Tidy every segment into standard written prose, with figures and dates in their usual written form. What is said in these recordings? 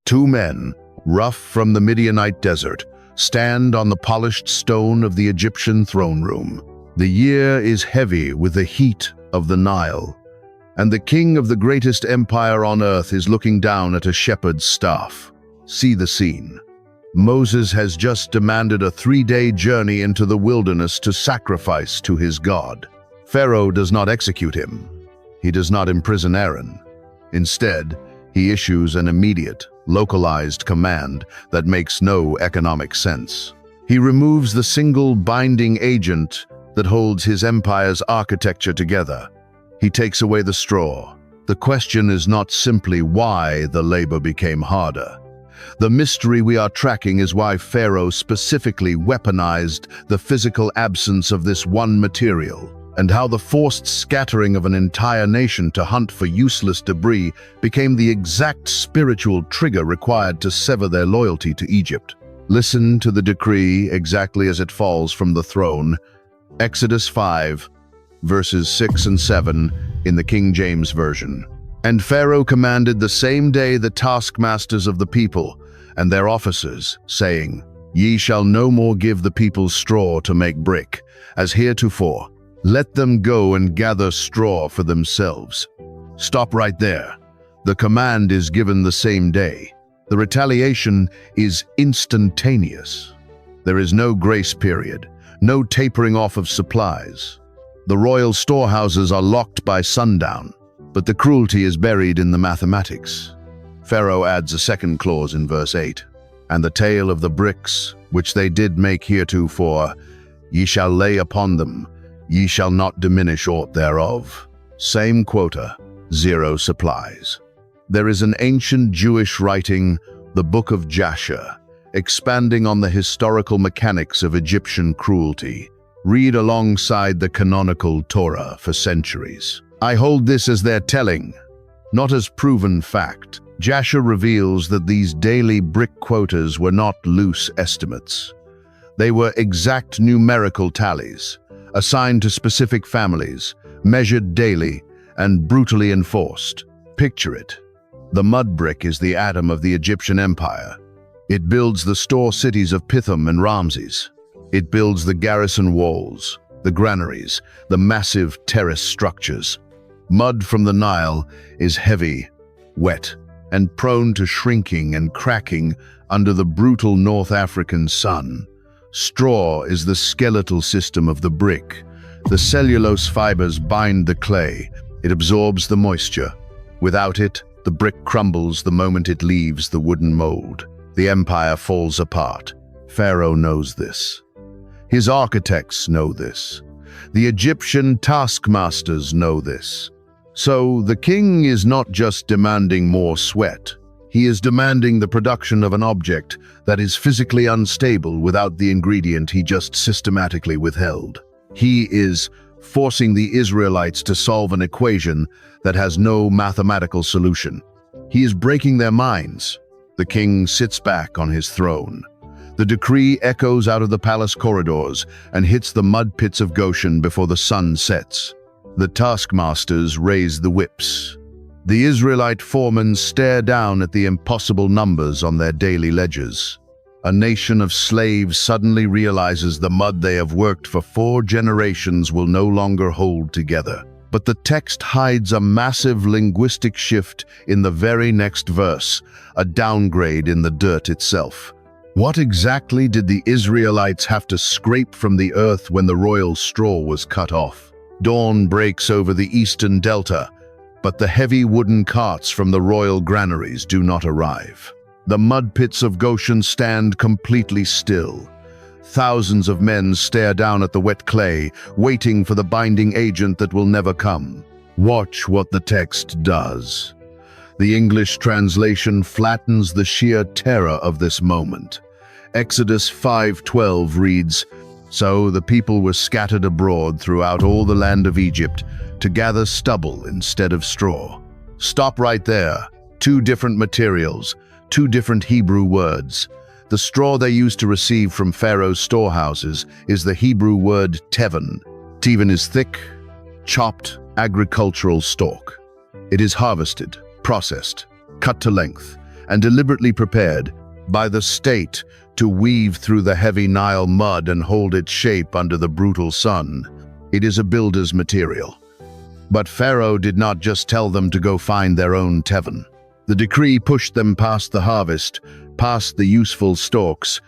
Two men, rough from the Midianite desert, stand on the polished stone of the Egyptian throne room. The year is heavy with the heat of the Nile, and the king of the greatest empire on earth is looking down at a shepherd's staff. See the scene. Moses has just demanded a 3-day journey into the wilderness to sacrifice to his God. Pharaoh does not execute him. He does not imprison Aaron. Instead, he issues an immediate, localized command that makes no economic sense. He removes the single binding agent that holds his empire's architecture together. He takes away the straw. The question is not simply why the labor became harder. The mystery we are tracking is why Pharaoh specifically weaponized the physical absence of this one material, and how the forced scattering of an entire nation to hunt for useless debris became the exact spiritual trigger required to sever their loyalty to Egypt. Listen to the decree exactly as it falls from the throne. Exodus 5, verses 6 and 7 in the King James Version. And Pharaoh commanded the same day the taskmasters of the people and their officers, saying, Ye shall no more give the people straw to make brick, as heretofore. Let them go and gather straw for themselves. Stop right there. The command is given the same day. The retaliation is instantaneous. There is no grace period, no tapering off of supplies. The royal storehouses are locked by sundown, but the cruelty is buried in the mathematics. Pharaoh adds a second clause in verse 8, And the tale of the bricks, which they did make heretofore, ye shall lay upon them, ye shall not diminish aught thereof. Same quota, zero supplies. There is an ancient Jewish writing, the Book of Jasher, expanding on the historical mechanics of Egyptian cruelty. Read alongside the canonical Torah for centuries. I hold this as their telling, not as proven fact. Jasher reveals that these daily brick quotas were not loose estimates. They were exact numerical tallies, assigned to specific families, measured daily, and brutally enforced. Picture it. The mud brick is the atom of the Egyptian empire. It builds the store cities of Pithom and Ramses. It builds the garrison walls, the granaries, the massive terrace structures. Mud from the Nile is heavy, wet, and prone to shrinking and cracking under the brutal North African sun. Straw is the skeletal system of the brick. The cellulose fibers bind the clay. It absorbs the moisture. Without it, the brick crumbles the moment it leaves the wooden mold. The empire falls apart. Pharaoh knows this. His architects know this. The Egyptian taskmasters know this. So the king is not just demanding more sweat. He is demanding the production of an object that is physically unstable without the ingredient he just systematically withheld. He is forcing the Israelites to solve an equation that has no mathematical solution. He is breaking their minds. The king sits back on his throne. The decree echoes out of the palace corridors and hits the mud pits of Goshen before the sun sets. The taskmasters raise the whips. The Israelite foremen stare down at the impossible numbers on their daily ledgers. A nation of slaves suddenly realizes the mud they have worked for 4 generations will no longer hold together. But the text hides a massive linguistic shift in the very next verse, a downgrade in the dirt itself. What exactly did the Israelites have to scrape from the earth when the royal straw was cut off? Dawn breaks over the eastern delta, but the heavy wooden carts from the royal granaries do not arrive. The mud pits of Goshen stand completely still. Thousands of men stare down at the wet clay, waiting for the binding agent that will never come. Watch what the text does. The English translation flattens the sheer terror of this moment. Exodus 5:12 reads, So the people were scattered abroad throughout all the land of Egypt to gather stubble instead of straw. Stop right there. 2 different materials, 2 different Hebrew words. The straw they used to receive from Pharaoh's storehouses is the Hebrew word tevan. Tevan is thick, chopped, agricultural stalk. It is harvested, processed, cut to length, and deliberately prepared by the state to weave through the heavy Nile mud and hold its shape under the brutal sun. It is a builder's material. But Pharaoh did not just tell them to go find their own Tevan. The decree pushed them past the harvest, past the useful stalks,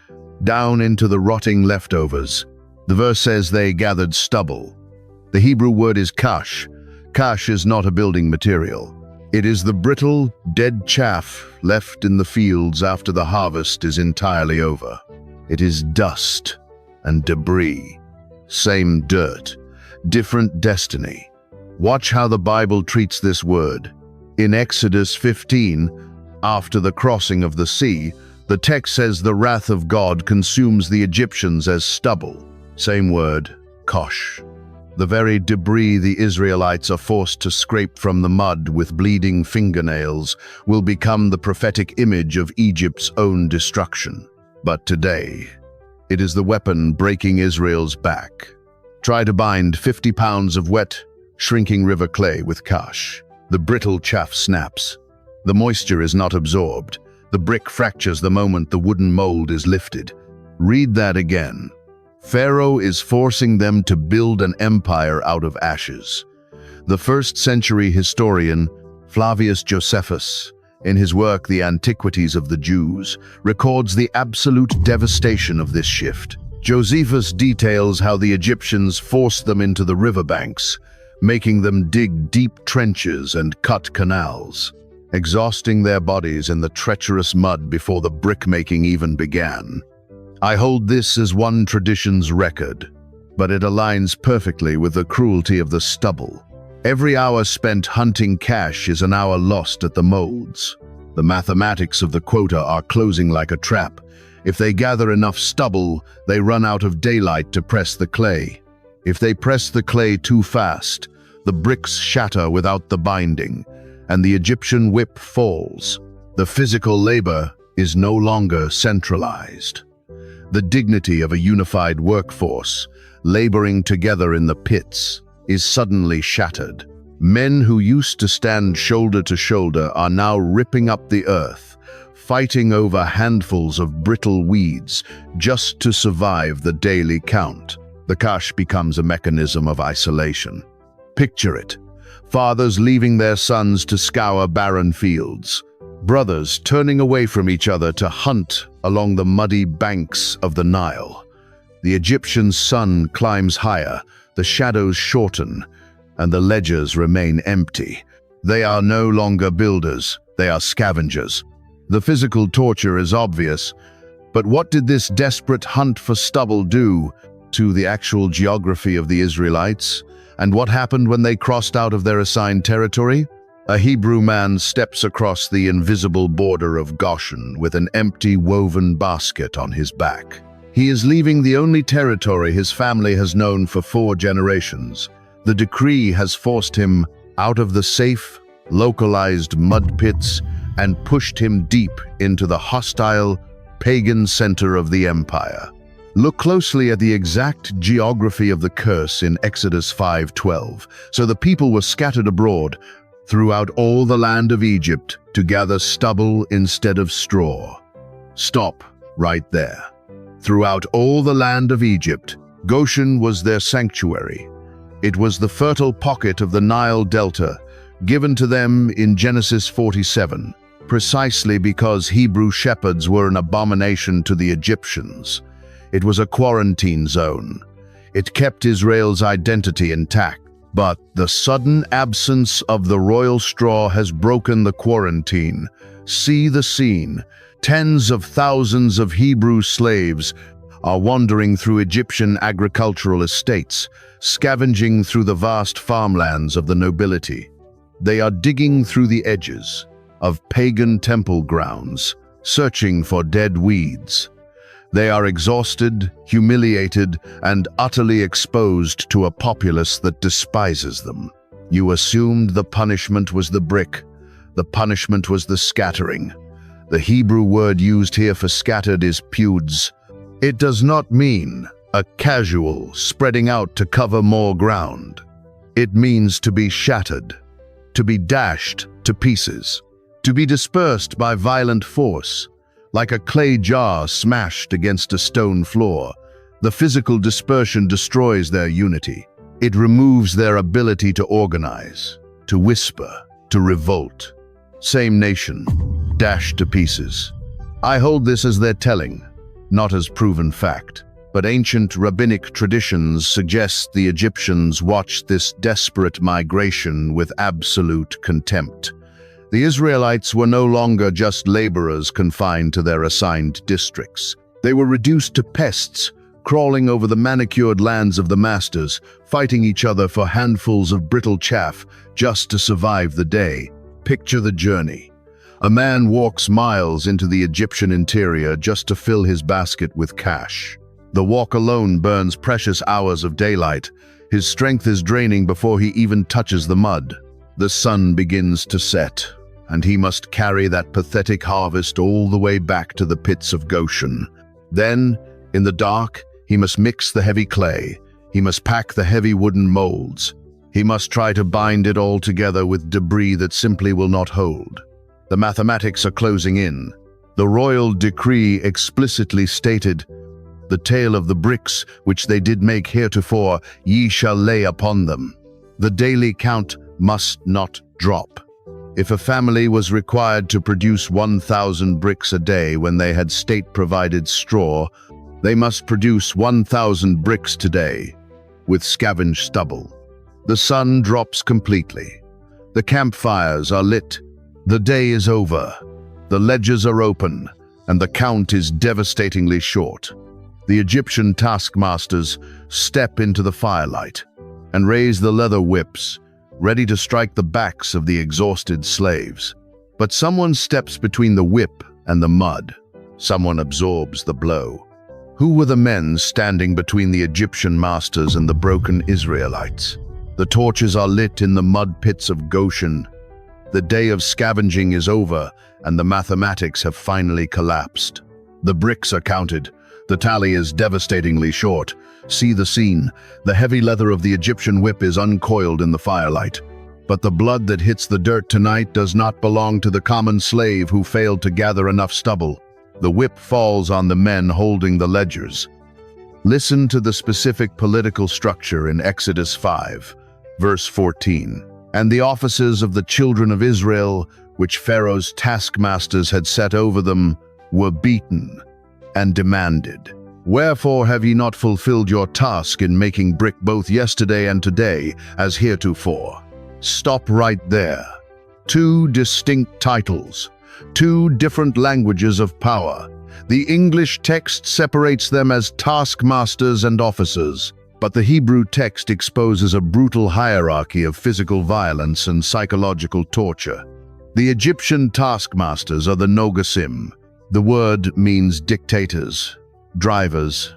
down into the rotting leftovers. The verse says they gathered stubble. The Hebrew word is kash. Kash is not a building material. It is the brittle, dead chaff left in the fields after the harvest is entirely over. It is dust and debris. Same dirt, different destiny. Watch how the Bible treats this word. In Exodus 15, after the crossing of the sea, the text says the wrath of God consumes the Egyptians as stubble. Same word, kosh. The very debris the Israelites are forced to scrape from the mud with bleeding fingernails will become the prophetic image of Egypt's own destruction. But today, it is the weapon breaking Israel's back. Try to bind 50 pounds of wet, shrinking river clay with kash. The brittle chaff snaps. The moisture is not absorbed. The brick fractures the moment the wooden mold is lifted. Read that again. Pharaoh is forcing them to build an empire out of ashes. The first-century historian Flavius Josephus, in his work The Antiquities of the Jews, records the absolute devastation of this shift. Josephus details how the Egyptians forced them into the riverbanks, making them dig deep trenches and cut canals, exhausting their bodies in the treacherous mud before the brick-making even began. I hold this as one tradition's record, but it aligns perfectly with the cruelty of the stubble. Every hour spent hunting cash is an hour lost at the molds. The mathematics of the quota are closing like a trap. If they gather enough stubble, they run out of daylight to press the clay. If they press the clay too fast, the bricks shatter without the binding, and the Egyptian whip falls. The physical labor is no longer centralized. The dignity of a unified workforce, laboring together in the pits, is suddenly shattered. Men who used to stand shoulder to shoulder are now ripping up the earth, fighting over handfuls of brittle weeds just to survive the daily count. The kash becomes a mechanism of isolation. Picture it. Fathers leaving their sons to scour barren fields. Brothers turning away from each other to hunt along the muddy banks of the Nile. The Egyptian sun climbs higher, the shadows shorten, and the ledgers remain empty. They are no longer builders, they are scavengers. The physical torture is obvious, but what did this desperate hunt for stubble do to the actual geography of the Israelites? And what happened when they crossed out of their assigned territory? A Hebrew man steps across the invisible border of Goshen with an empty woven basket on his back. He is leaving the only territory his family has known for 4 generations. The decree has forced him out of the safe, localized mud pits and pushed him deep into the hostile, pagan center of the empire. Look closely at the exact geography of the curse in Exodus 5:12. So the people were scattered abroad throughout all the land of Egypt to gather stubble instead of straw. Stop right there. Throughout all the land of Egypt, Goshen was their sanctuary. It was the fertile pocket of the Nile Delta, given to them in Genesis 47, precisely because Hebrew shepherds were an abomination to the Egyptians. It was a quarantine zone. It kept Israel's identity intact. But the sudden absence of the royal straw has broken the quarantine. See the scene. Tens of thousands of Hebrew slaves are wandering through Egyptian agricultural estates, scavenging through the vast farmlands of the nobility. They are digging through the edges of pagan temple grounds, searching for dead weeds. They are exhausted, humiliated, and utterly exposed to a populace that despises them. You assumed the punishment was the brick. The punishment was the scattering. The Hebrew word used here for scattered is peuds. It does not mean a casual spreading out to cover more ground. It means to be shattered, to be dashed to pieces, to be dispersed by violent force, like a clay jar smashed against a stone floor. The physical dispersion destroys their unity. It removes their ability to organize, to whisper, to revolt. Same nation, dashed to pieces. I hold this as their telling, not as proven fact. But ancient rabbinic traditions suggest the Egyptians watched this desperate migration with absolute contempt. The Israelites were no longer just laborers confined to their assigned districts. They were reduced to pests, crawling over the manicured lands of the masters, fighting each other for handfuls of brittle chaff just to survive the day. Picture the journey. A man walks miles into the Egyptian interior just to fill his basket with cash. The walk alone burns precious hours of daylight. His strength is draining before he even touches the mud. The sun begins to set, and he must carry that pathetic harvest all the way back to the pits of Goshen. Then, in the dark, he must mix the heavy clay. He must pack the heavy wooden molds. He must try to bind it all together with debris that simply will not hold. The mathematics are closing in. The royal decree explicitly stated, "The tale of the bricks which they did make heretofore, ye shall lay upon them." The daily count must not drop. If a family was required to produce 1,000 bricks a day when they had state-provided straw, they must produce 1,000 bricks today, with scavenged stubble. The sun drops completely. The campfires are lit. The day is over. The ledgers are open, and the count is devastatingly short. The Egyptian taskmasters step into the firelight and raise the leather whips, ready to strike the backs of the exhausted slaves. But someone steps between the whip and the mud. Someone absorbs the blow. Who were the men standing between the Egyptian masters and the broken Israelites? The torches are lit in the mud pits of Goshen. The day of scavenging is over, and the mathematics have finally collapsed. The bricks are counted. The tally is devastatingly short. See the scene. The heavy leather of the Egyptian whip is uncoiled in the firelight. But the blood that hits the dirt tonight does not belong to the common slave who failed to gather enough stubble. The whip falls on the men holding the ledgers. Listen to the specific political structure in Exodus 5, verse 14. "And the offices of the children of Israel, which Pharaoh's taskmasters had set over them, were beaten and demanded, 'Wherefore have ye not fulfilled your task in making brick both yesterday and today, as heretofore?'" Stop right there. Two distinct titles, two different languages of power. The English text separates them as taskmasters and officers, but the Hebrew text exposes a brutal hierarchy of physical violence and psychological torture. The Egyptian taskmasters are the Nogasim. The word means dictators, drivers,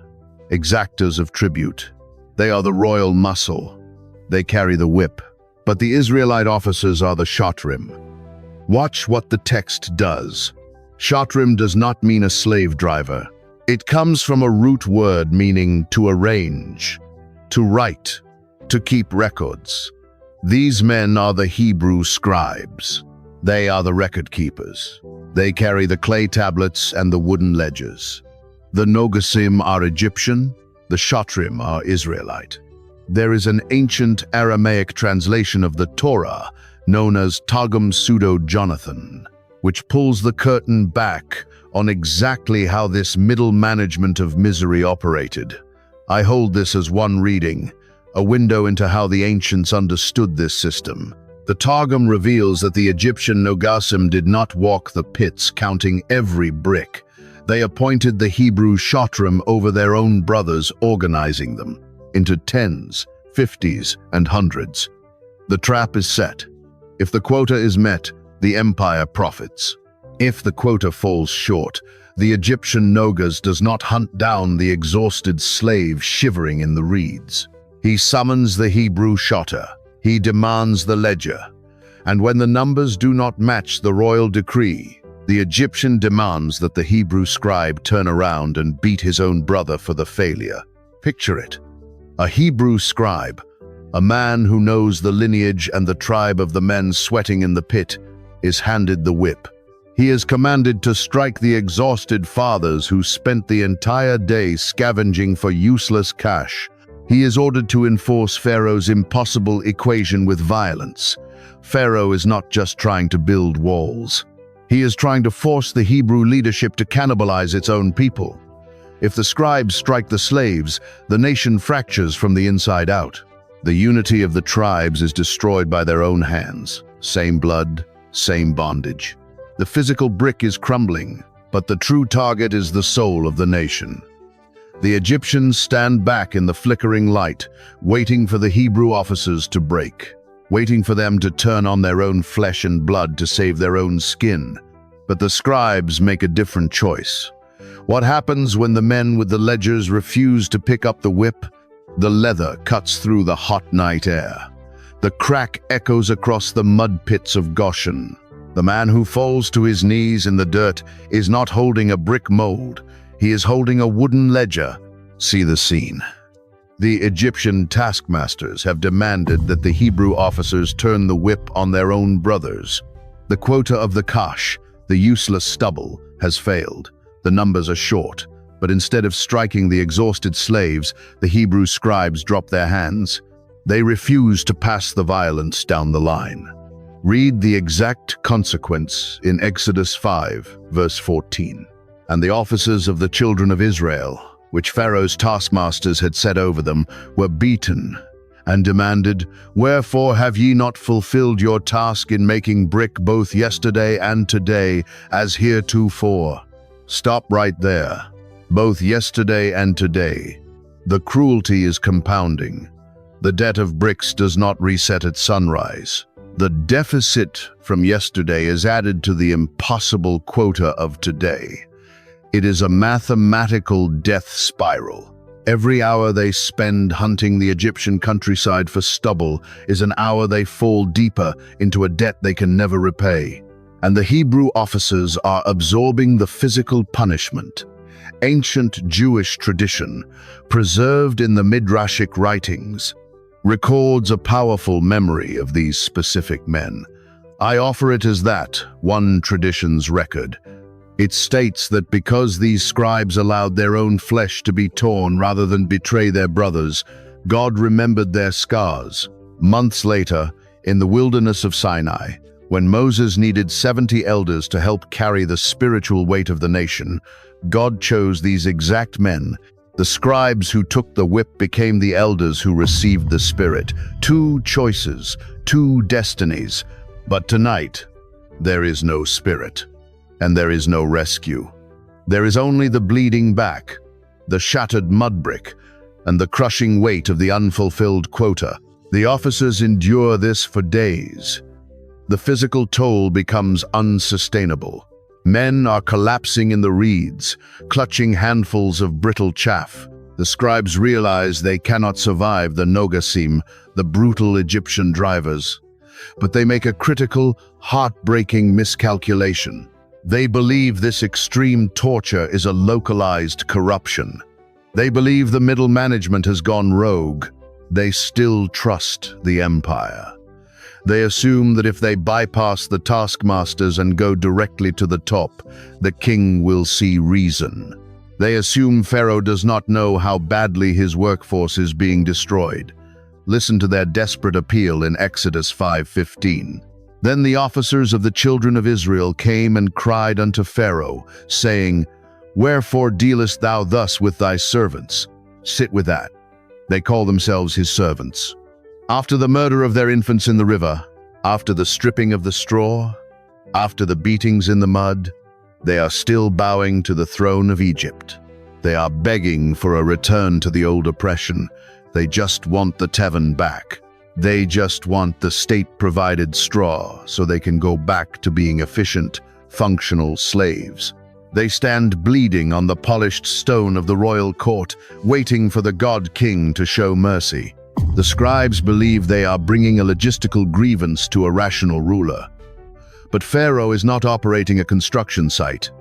exactors of tribute. They are the royal muscle. They carry the whip. But the Israelite officers are the Shotrim. Watch what the text does. Shotrim does not mean a slave driver. It comes from a root word meaning to arrange, to write, to keep records. These men are the Hebrew scribes. They are the record keepers. They carry the clay tablets and the wooden ledgers. The Nogasim are Egyptian, the Shotrim are Israelite. There is an ancient Aramaic translation of the Torah known as Targum Pseudo-Jonathan, which pulls the curtain back on exactly how this middle management of misery operated. I hold this as one reading, a window into how the ancients understood this system. The Targum reveals that the Egyptian Nogasim did not walk the pits counting every brick. They appointed the Hebrew Shotrim over their own brothers, organizing them into tens, 50s, and hundreds. The trap is set. If the quota is met, the empire profits. If the quota falls short, the Egyptian Nogas does not hunt down the exhausted slave shivering in the reeds. He summons the Hebrew shotter. He demands the ledger. And when the numbers do not match the royal decree, the Egyptian demands that the Hebrew scribe turn around and beat his own brother for the failure. Picture it. A Hebrew scribe, a man who knows the lineage and the tribe of the men sweating in the pit, is handed the whip. He is commanded to strike the exhausted fathers who spent the entire day scavenging for useless cash. He is ordered to enforce Pharaoh's impossible equation with violence. Pharaoh is not just trying to build walls. He is trying to force the Hebrew leadership to cannibalize its own people. If the scribes strike the slaves, the nation fractures from the inside out. The unity of the tribes is destroyed by their own hands. Same blood, same bondage. The physical brick is crumbling, but the true target is the soul of the nation. The Egyptians stand back in the flickering light, waiting for the Hebrew officers to break, waiting for them to turn on their own flesh and blood to save their own skin. But the scribes make a different choice. What happens when the men with the ledgers refuse to pick up the whip? The leather cuts through the hot night air. The crack echoes across the mud pits of Goshen. The man who falls to his knees in the dirt is not holding a brick mold. He is holding a wooden ledger. See the scene. The Egyptian taskmasters have demanded that the Hebrew officers turn the whip on their own brothers. The quota of the kash, the useless stubble, has failed. The numbers are short, but instead of striking the exhausted slaves, the Hebrew scribes drop their hands. They refuse to pass the violence down the line. Read the exact consequence in Exodus 5, verse 14. And the officers of the children of Israel, which Pharaoh's taskmasters had set over them, were beaten and demanded, "Wherefore have ye not fulfilled your task in making brick both yesterday and today, as heretofore?" Stop right there. Both yesterday and today. The cruelty is compounding. The debt of bricks does not reset at sunrise. The deficit from yesterday is added to the impossible quota of today. It is a mathematical death spiral. Every hour they spend hunting the Egyptian countryside for stubble is an hour they fall deeper into a debt they can never repay. And the Hebrew officers are absorbing the physical punishment. Ancient Jewish tradition, preserved in the Midrashic writings, records a powerful memory of these specific men. I offer it as that, one tradition's record. It states that because these scribes allowed their own flesh to be torn rather than betray their brothers, God remembered their scars. Months later, in the wilderness of Sinai, when Moses needed 70 elders to help carry the spiritual weight of the nation, God chose these exact men. The scribes who took the whip became the elders who received the Spirit. Two choices, two destinies. But tonight, there is no Spirit, and there is no rescue. There is only the bleeding back, the shattered mud brick, and the crushing weight of the unfulfilled quota. The officers endure this for days. The physical toll becomes unsustainable. Men are collapsing in the reeds, clutching handfuls of brittle chaff. The scribes realize they cannot survive the Nogasim, the brutal Egyptian drivers. But they make a critical, heartbreaking miscalculation. They believe this extreme torture is a localized corruption. They believe the middle management has gone rogue. They still trust the empire. They assume that if they bypass the taskmasters and go directly to the top, the king will see reason. They assume Pharaoh does not know how badly his workforce is being destroyed. Listen to their desperate appeal in Exodus 5:15. Then the officers of the children of Israel came and cried unto Pharaoh, saying, "Wherefore dealest thou thus with thy servants?" Sit with that. They call themselves his servants. After the murder of their infants in the river, after the stripping of the straw, after the beatings in the mud, they are still bowing to the throne of Egypt. They are begging for a return to the old oppression. They just want the Tevan back. They just want the state-provided straw so they can go back to being efficient, functional slaves. They stand bleeding on the polished stone of the royal court, waiting for the God-King to show mercy. The scribes believe they are bringing a logistical grievance to a rational ruler. But Pharaoh is not operating a construction site.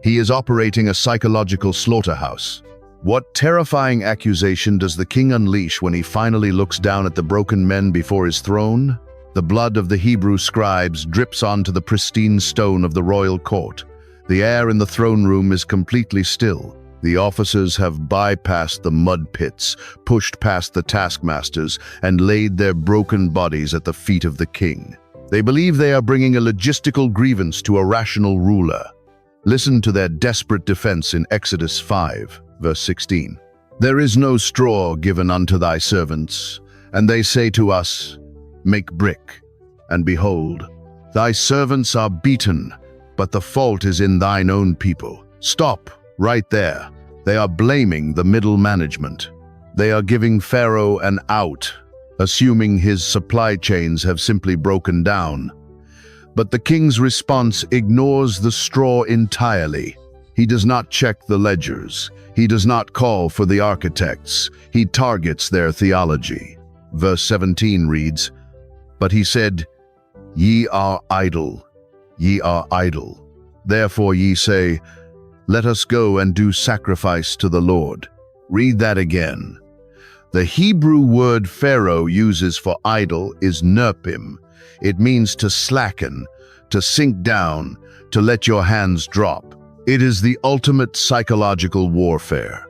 He is operating a psychological slaughterhouse. What terrifying accusation does the king unleash when he finally looks down at the broken men before his throne? The blood of the Hebrew scribes drips onto the pristine stone of the royal court. The air in the throne room is completely still. The officers have bypassed the mud pits, pushed past the taskmasters, and laid their broken bodies at the feet of the king. They believe they are bringing a logistical grievance to a rational ruler. Listen to their desperate defense in Exodus 5, verse 16. "There is no straw given unto thy servants, and they say to us, Make brick. And behold, thy servants are beaten, but the fault is in thine own people." Stop right there. They are blaming the middle management. They are giving Pharaoh an out, assuming his supply chains have simply broken down. But the king's response ignores the straw entirely. He does not check the ledgers. He does not call for the architects. He targets their theology. Verse 17 reads, "But he said, Ye are idle, ye are idle. Therefore ye say, Let us go and do sacrifice to the Lord." Read that again. The Hebrew word Pharaoh uses for idle is nerpim. It means to slacken, to sink down, to let your hands drop. It is the ultimate psychological warfare.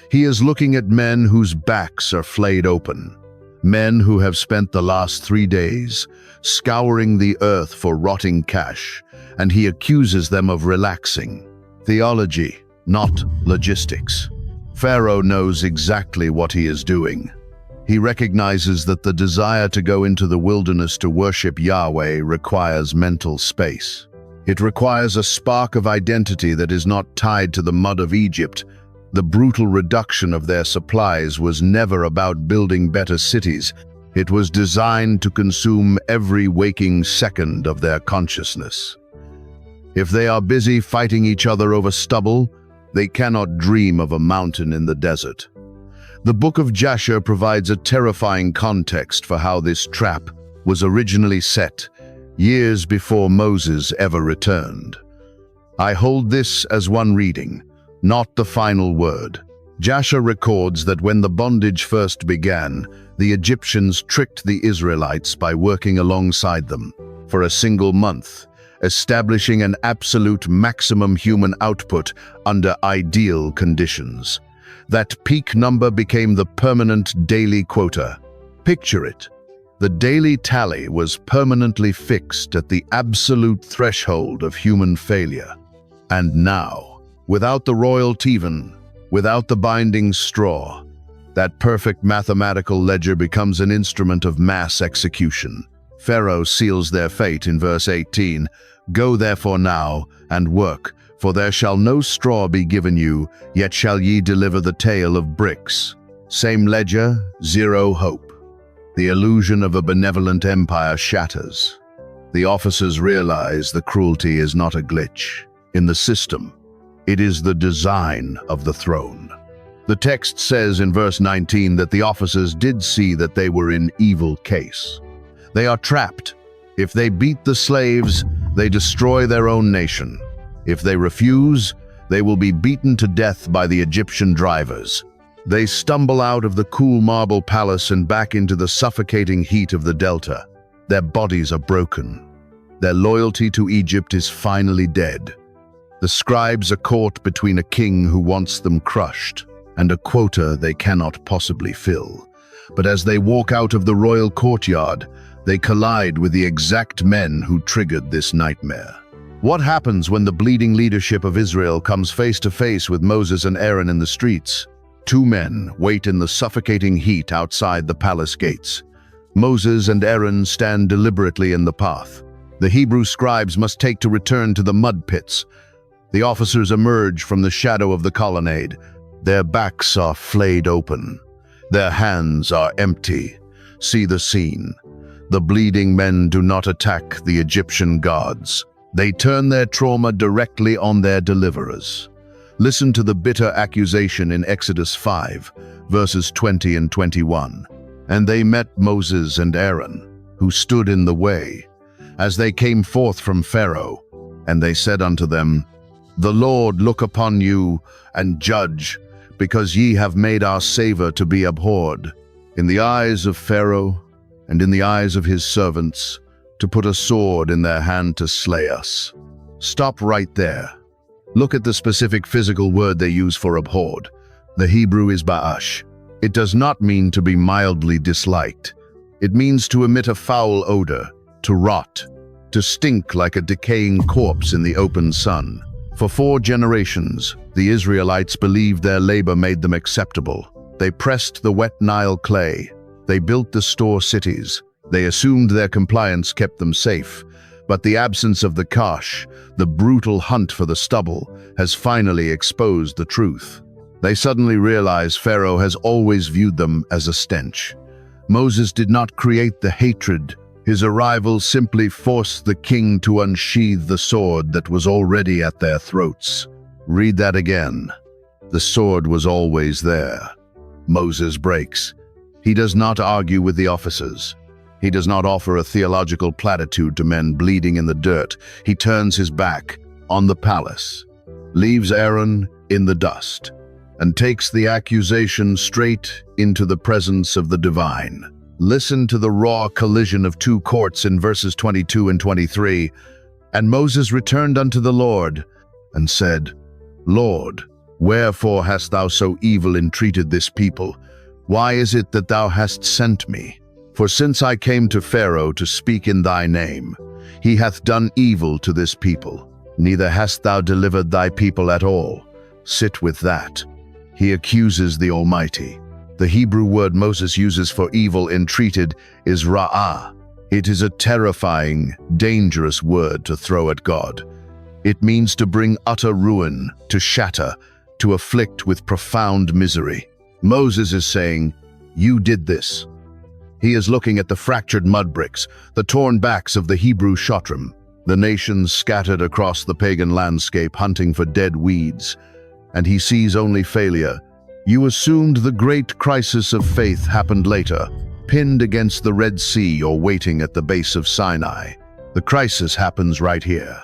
He is looking at men whose backs are flayed open, men who have spent the last 3 days scouring the earth for rotting cash, and he accuses them of relaxing. Theology, not logistics. Pharaoh knows exactly what he is doing. He recognizes that the desire to go into the wilderness to worship Yahweh requires mental space. It requires a spark of identity that is not tied to the mud of Egypt. The brutal reduction of their supplies was never about building better cities. It was designed to consume every waking second of their consciousness. If they are busy fighting each other over stubble, they cannot dream of a mountain in the desert. The Book of Jasher provides a terrifying context for how this trap was originally set, years before Moses ever returned. I hold this as one reading, not the final word. Jasher records that when the bondage first began, the Egyptians tricked the Israelites by working alongside them for a single month, establishing an absolute maximum human output under ideal conditions. That peak number became the permanent daily quota. Picture it. The daily tally was permanently fixed at the absolute threshold of human failure. And now, without the royal teven, without the binding straw, that perfect mathematical ledger becomes an instrument of mass execution. Pharaoh seals their fate in verse 18, "Go therefore now, and work, for there shall no straw be given you, yet shall ye deliver the tale of bricks." Same ledger, zero hope. The illusion of a benevolent empire shatters. The officers realize the cruelty is not a glitch in the system. It is the design of the throne. The text says in verse 19 that the officers did see that they were in evil case. They are trapped. If they beat the slaves, they destroy their own nation. If they refuse, they will be beaten to death by the Egyptian drivers. They stumble out of the cool marble palace and back into the suffocating heat of the delta. Their bodies are broken. Their loyalty to Egypt is finally dead. The scribes are caught between a king who wants them crushed and a quota they cannot possibly fill. But as they walk out of the royal courtyard, they collide with the exact men who triggered this nightmare. What happens when the bleeding leadership of Israel comes face to face with Moses and Aaron in the streets? Two men wait in the suffocating heat outside the palace gates. Moses and Aaron stand deliberately in the path. The Hebrew scribes must take to return to the mud pits. The officers emerge from the shadow of the colonnade. Their backs are flayed open. Their hands are empty. See the scene. The bleeding men do not attack the Egyptian gods. They turn their trauma directly on their deliverers. Listen to the bitter accusation in Exodus 5, verses 20 and 21. "And they met Moses and Aaron, who stood in the way, as they came forth from Pharaoh. And they said unto them, The Lord look upon you and judge, because ye have made our savor to be abhorred in the eyes of Pharaoh and in the eyes of his servants, to put a sword in their hand to slay us. Stop right there. Look at the specific physical word they use for abhorred. The Hebrew is ba'ash. It does not mean to be mildly disliked. It means to emit a foul odor, to rot, to stink like a decaying corpse in the open sun. For 4 generations, the Israelites believed their labor made them acceptable. They pressed the wet Nile clay. They built the store cities. They assumed their compliance kept them safe. But the absence of the kash, the brutal hunt for the stubble, has finally exposed the truth. They suddenly realize Pharaoh has always viewed them as a stench. Moses did not create the hatred. His arrival simply forced the king to unsheathe the sword that was already at their throats. Read that again. The sword was always there. Moses breaks. He does not argue with the officers. He does not offer a theological platitude to men bleeding in the dirt. He turns his back on the palace, leaves Aaron in the dust, and takes the accusation straight into the presence of the divine. Listen to the raw collision of 2 courts in verses 22 and 23. And Moses returned unto the Lord, and said, Lord, wherefore hast thou so evil entreated this people? Why is it that thou hast sent me? For since I came to Pharaoh to speak in thy name, he hath done evil to this people. Neither hast thou delivered thy people at all. Sit with that. He accuses the Almighty. The Hebrew word Moses uses for evil entreated is ra'ah. It is a terrifying, dangerous word to throw at God. It means to bring utter ruin, to shatter, to afflict with profound misery. Moses is saying, you did this. He is looking at the fractured mud bricks, the torn backs of the Hebrew Shotrim, the nations scattered across the pagan landscape hunting for dead weeds, and he sees only failure. You assumed the great crisis of faith happened later, pinned against the Red Sea or waiting at the base of Sinai. The crisis happens right here,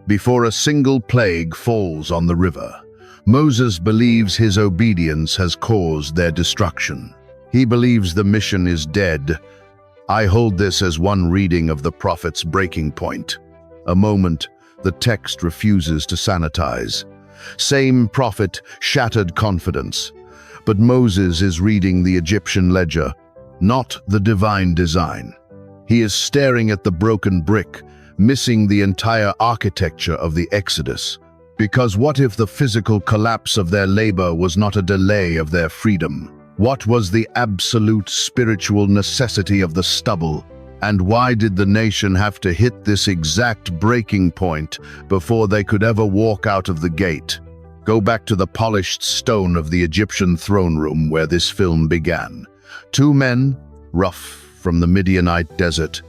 before a single plague falls on the river. Moses believes his obedience has caused their destruction. He believes the mission is dead. I hold this as one reading of the prophet's breaking point. A moment the text refuses to sanitize. Same prophet, shattered confidence. But Moses is reading the Egyptian ledger, not the divine design. He is staring at the broken brick, missing the entire architecture of the Exodus. Because what if the physical collapse of their labor was not a delay of their freedom? What was the absolute spiritual necessity of the stubble? And why did the nation have to hit this exact breaking point before they could ever walk out of the gate? Go back to the polished stone of the Egyptian throne room where this film began. 2 men, rough from the Midianite desert,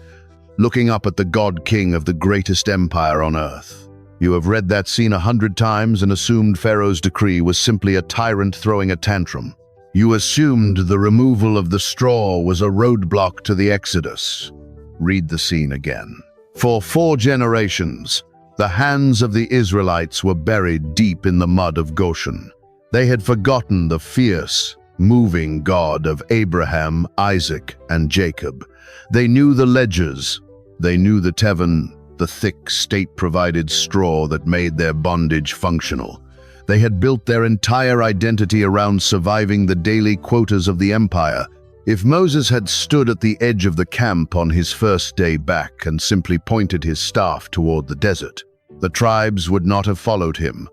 looking up at the God-King of the greatest empire on earth. You have read that scene 100 times and assumed Pharaoh's decree was simply a tyrant throwing a tantrum. You assumed the removal of the straw was a roadblock to the Exodus. Read the scene again. For 4 generations, the hands of the Israelites were buried deep in the mud of Goshen. They had forgotten the fierce, moving God of Abraham, Isaac, and Jacob. They knew the ledgers. They knew the Teven, the thick state-provided straw that made their bondage functional. They had built their entire identity around surviving the daily quotas of the empire. If Moses had stood at the edge of the camp on his first day back and simply pointed his staff toward the desert, the tribes would not have followed him.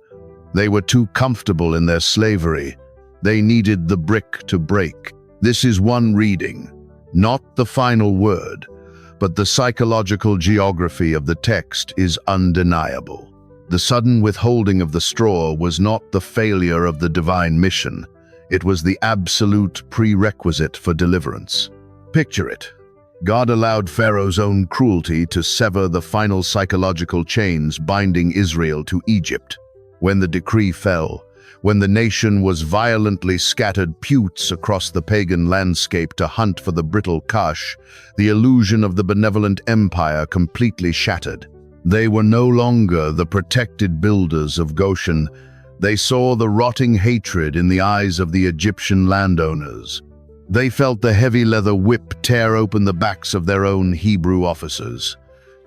They were too comfortable in their slavery. They needed the brick to break. This is one reading, not the final word, but the psychological geography of the text is undeniable. The sudden withholding of the straw was not the failure of the divine mission. It was the absolute prerequisite for deliverance. Picture it. God allowed Pharaoh's own cruelty to sever the final psychological chains binding Israel to Egypt. When the decree fell, when the nation was violently scattered putes across the pagan landscape to hunt for the brittle kash, the illusion of the benevolent empire completely shattered. They were no longer the protected builders of Goshen. They saw the rotting hatred in the eyes of the Egyptian landowners. They felt the heavy leather whip tear open the backs of their own Hebrew officers.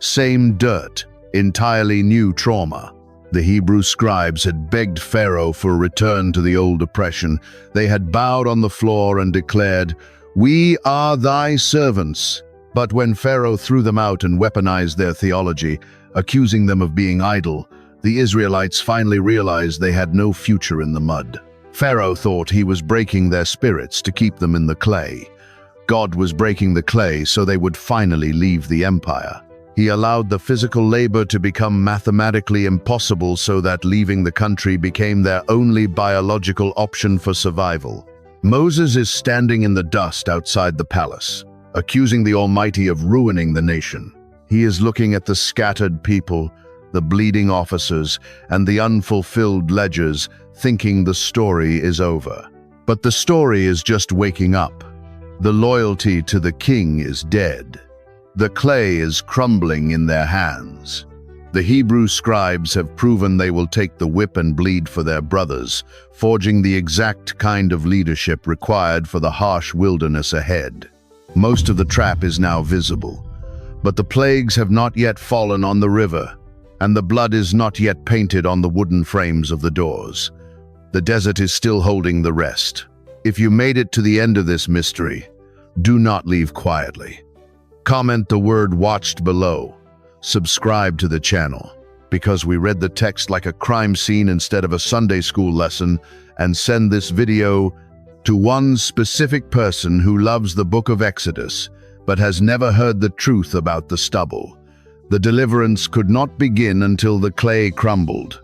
Same dirt, entirely new trauma. The Hebrew scribes had begged Pharaoh for a return to the old oppression. They had bowed on the floor and declared, "We are thy servants." But when Pharaoh threw them out and weaponized their theology, accusing them of being idle, the Israelites finally realized they had no future in the mud. Pharaoh thought he was breaking their spirits to keep them in the clay. God was breaking the clay so they would finally leave the empire. He allowed the physical labor to become mathematically impossible so that leaving the country became their only biological option for survival. Moses is standing in the dust outside the palace, accusing the Almighty of ruining the nation. He is looking at the scattered people, the bleeding officers, and the unfulfilled ledgers, thinking the story is over. But the story is just waking up. The loyalty to the king is dead. The clay is crumbling in their hands. The Hebrew scribes have proven they will take the whip and bleed for their brothers, forging the exact kind of leadership required for the harsh wilderness ahead. Most of the trap is now visible, but the plagues have not yet fallen on the river, and the blood is not yet painted on the wooden frames of the doors. The desert is still holding the rest. If you made it to the end of this mystery, do not leave quietly. Comment the word "watched" below. Subscribe to the channel, because we read the text like a crime scene instead of a Sunday school lesson, and send this video to one specific person who loves the book of Exodus, but has never heard the truth about the stubble. The deliverance could not begin until the clay crumbled.